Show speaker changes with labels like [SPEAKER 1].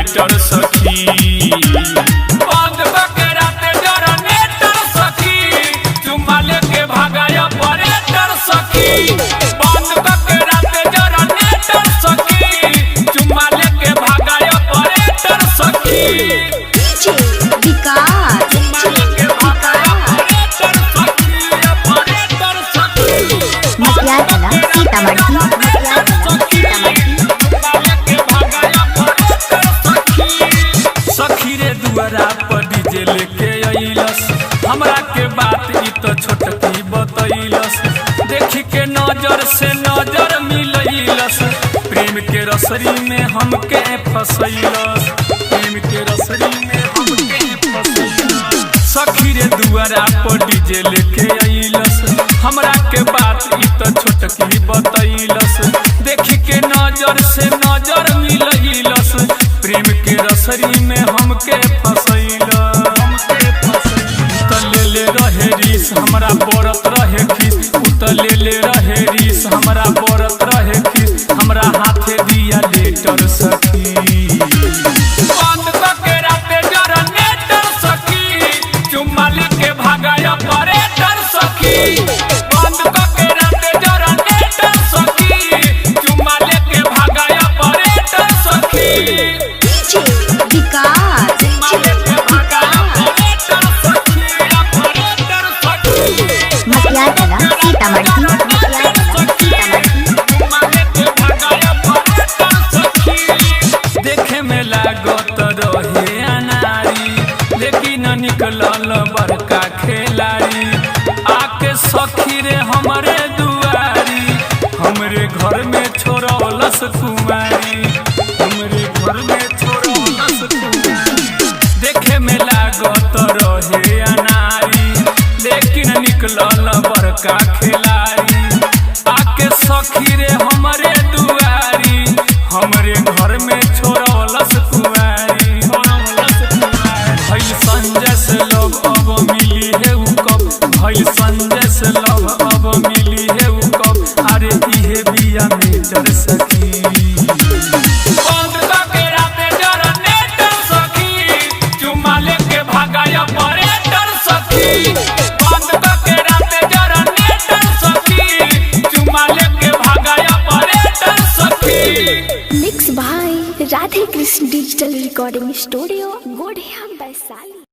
[SPEAKER 1] Generator सखी। बंद के राते जनरेटर सखी, चुम्मा लेके भागाया ऑपरेटर सखी। बंद के राते जनरेटर सखी, चुम्मा लेके भागाया ऑपरेटर सखी। सखी रे दुआरा पर डीजे लेके अइलस, हमरा के बात ई तो छोटकी बतैलस। देखी के नजर से नजर मिलैलस, प्रेम के रसरी में हमके फसैलस। प्रेम के रसरी में हमके फसैलस। सखी रे दुआरा पर डीजे लेके अइलस, हमरा के बात ई तो छोटकी बतैलस। देखी के नजर से नजर मिलैलस, प्रेम के रसरी में हमके फसैलस। ले रहे रीस हमरा बरत रहे खीस, ले रहे रीस हमरा बरत रहे खीस, हमरा हाथे दिया लेटर सखी। बंद के राते जनरेटर सखी, चुम्मा लेके भागाया ऑपरेटर सखी। बंद के राते जनरेटर सखी, चुम्मा लेके भागाया ऑपरेटर सखी। देखे में लागत रहे अनारी, लेकिन निकलल बड़का खिलाड़ी। आके सखी रे हमरे दुआरी, हमरे घर में छोड़लस कुमारी। हमरे घर में छोड़लस कुमारी। देखे में लागत रहे अनारी, लेकिन निकलल बड़का खिलाड़ी। आके सखी रे हमरे दुआरी, हमरे घर में छोड़लस कुमारी। भइल संजय से लव अब मिली है उ कब, भइल संजय से लव अब मिली है उ कब, अरे इहे बिया मेटर सखी। बंद के राते जनरेटर सखी, चुम्मा लेके भागाया ऑपरेटर सखी। बंद के राते जनरेटर सखी, चुम्मा लेके भागाया ऑपरेटर सखी।
[SPEAKER 2] मिक्स भाई Radhe Krishna digital recording studio गोढ़िया वैशाली।